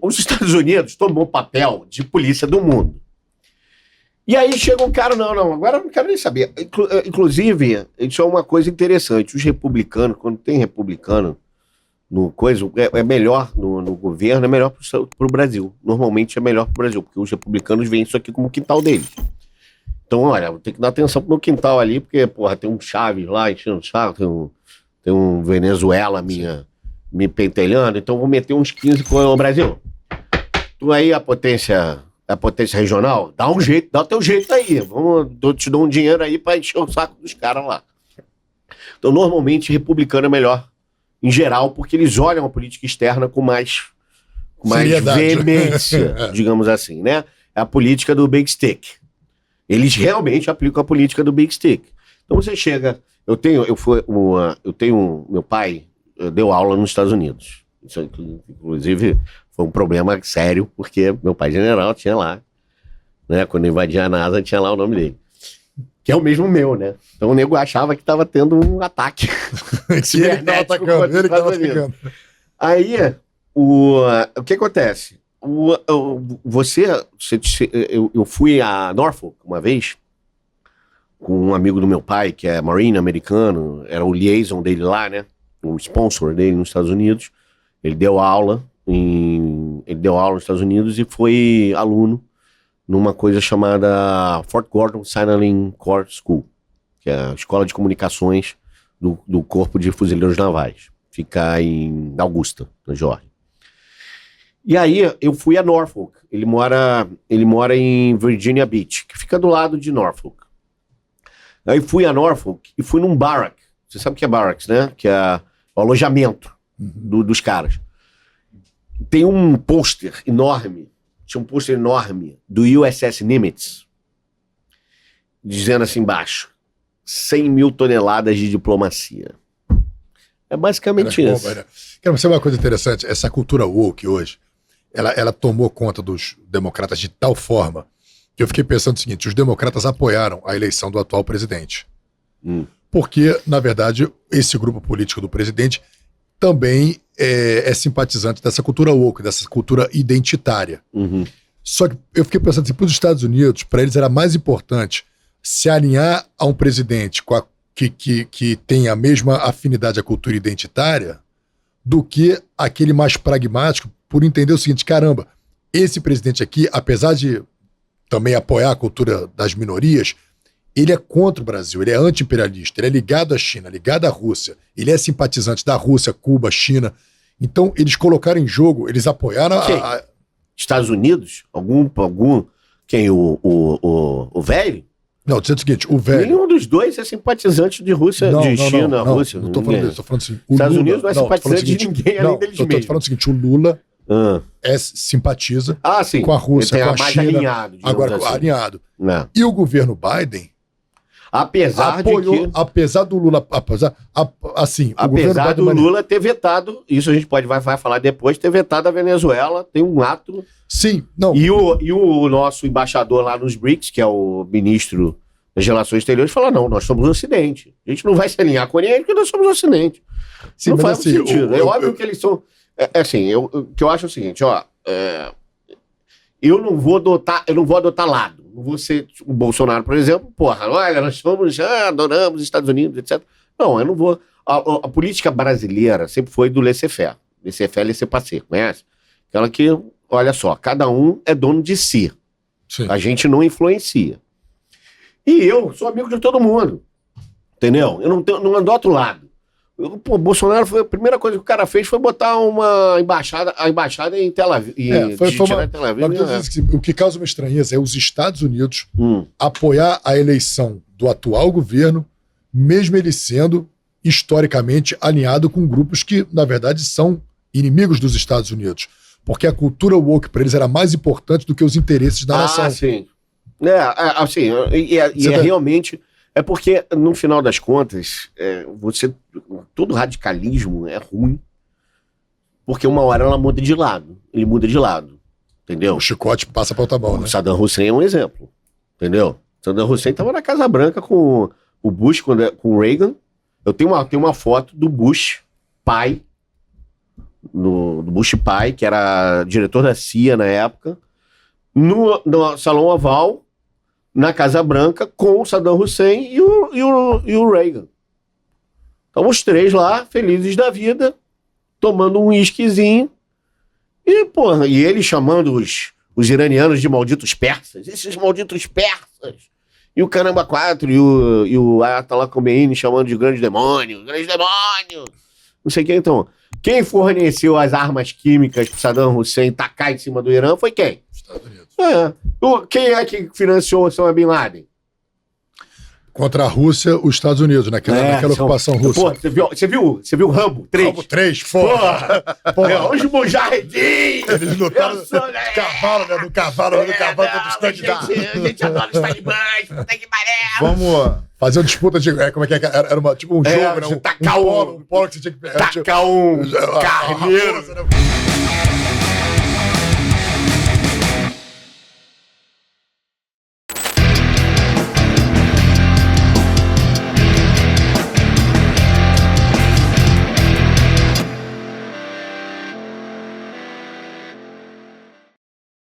Os Estados Unidos tomou o papel de polícia do mundo. E aí chega um cara, não, agora eu não quero nem saber. Inclusive, isso é uma coisa interessante. Os republicanos, quando tem republicano no coisa, é melhor no governo, é melhor pro Brasil. Normalmente é melhor pro Brasil, porque os republicanos veem isso aqui como quintal deles. Então, olha, vou ter que dar atenção pro meu quintal ali, porque, porra, tem um Chaves lá enchendo o saco, tem um Venezuela me pentelhando, então vou meter uns 15 com o Brasil. Tu aí, a potência regional, dá um jeito, dá o teu jeito aí. Eu te dou um dinheiro aí pra encher o saco dos caras lá. Então, normalmente, republicano é melhor, em geral, porque eles olham a política externa com mais veemência, digamos assim, né? É a política do Big Stick. Eles realmente aplicam a política do Big Stick. Então você chega... Meu pai deu aula nos Estados Unidos. Isso, inclusive, foi um problema sério, porque meu pai general tinha lá, né? Quando invadia a NASA, tinha lá o nome dele. Que é o mesmo meu, né? Então o nego achava que estava tendo um ataque. Ele estava atacando. Aí, o que acontece? Eu fui a Norfolk uma vez com um amigo do meu pai, que é Marine americano, era o liaison dele lá, né? O sponsor dele nos Estados Unidos. Ele deu aula nos Estados Unidos e foi aluno numa coisa chamada Fort Gordon Signaling Corps School, que é a escola de comunicações do Corpo de Fuzileiros Navais. Fica em Augusta, na Geórgia. E aí eu fui a Norfolk. Ele mora em Virginia Beach, que fica do lado de Norfolk. Aí fui a Norfolk e fui num barrack. Você sabe o que é barracks, né? Que é o alojamento dos caras. Tem um pôster enorme, tinha um pôster enorme do USS Nimitz, dizendo assim embaixo, 100 mil toneladas de diplomacia. É basicamente isso. Quero saber uma coisa interessante. Essa cultura woke hoje, ela tomou conta dos democratas de tal forma que eu fiquei pensando o seguinte: os democratas apoiaram a eleição do atual presidente. Porque, na verdade, esse grupo político do presidente também é simpatizante dessa cultura woke, dessa cultura identitária. Só que eu fiquei pensando assim, para os Estados Unidos, para eles era mais importante se alinhar a um presidente que tem a mesma afinidade à cultura identitária do que aquele mais pragmático, por entender o seguinte: caramba, esse presidente aqui, apesar de também apoiar a cultura das minorias, ele é contra o Brasil, ele é anti-imperialista, ele é ligado à China, ligado à Rússia, ele é simpatizante da Rússia, Cuba, China. Então, eles colocaram em jogo, eles apoiaram Estados Unidos? Quem? O velho? Não, dizendo o seguinte, o velho... Nenhum dos dois é simpatizante de Rússia, China, Rússia. Não estou falando disso, estou falando assim... Estados Unidos não é simpatizante de ninguém além deles mesmos. Estou falando o seguinte, o Lula simpatiza com a Rússia, com a China. Alinhado, agora, assim. alinhado. Não. E o governo Biden... Apesar do Lula... Apesar do Lula ter vetado, isso a gente vai falar depois, ter vetado a Venezuela, tem um ato... Sim, não... E o nosso embaixador lá nos BRICS, que é o ministro das Relações Exteriores, fala: não, nós somos o Ocidente. A gente não vai se alinhar com ninguém porque nós somos o Ocidente. Sim, não faz sentido. É óbvio que eles são... o que eu acho é o seguinte, eu não vou adotar lado. Não vou ser o Bolsonaro, por exemplo, olha, nós adoramos os Estados Unidos, etc. Não, eu não vou... A política brasileira sempre foi do laissez-faire. Laissez-faire, laissez-passer, conhece? Aquela que, olha só, cada um é dono de si. Sim. A gente não influencia. E eu sou amigo de todo mundo. Entendeu? Eu não adoto lado. Bolsonaro foi a primeira coisa que o cara fez foi botar a embaixada em Tel Aviv. O que causa uma estranheza é os Estados Unidos apoiar a eleição do atual governo, mesmo ele sendo historicamente alinhado com grupos que, na verdade, são inimigos dos Estados Unidos. Porque a cultura woke para eles era mais importante do que os interesses da nação. Sim. Realmente... É porque, no final das contas, todo radicalismo é ruim, porque uma hora ele muda de lado, entendeu? O chicote passa para outra mão, né? O Saddam Hussein é um exemplo, entendeu? Saddam Hussein estava na Casa Branca com o Bush, com o Reagan. Eu tenho uma foto do Bush, pai, do Bush pai, que era diretor da CIA na época, no Salão Oval, na Casa Branca, com o Saddam Hussein e o Reagan. Então os três lá, felizes da vida, tomando um whiskyzinho, e ele chamando os iranianos de malditos persas, esses malditos persas, e o Caramba 4, e o Ayatollah Khomeini chamando de grande demônio, não sei quem. Então, quem forneceu as armas químicas para Saddam Hussein tacar em cima do Irã foi quem? Estados Unidos. Quem é que financiou Osama Bin Laden? Contra a Rússia, os Estados Unidos, naquela ocupação russa. Pô, você viu Rambo 3? Rambo 3, porra! Os mujahedins! Eles lutaram no cavalo, né? No cavalo contra os tanques da... A gente adora os talibãs, puta que pariu! Vamos fazer uma disputa de... Como é que é? Era tipo um jogo, né? Tacar um polo que você tinha que... Tacar um carneiro.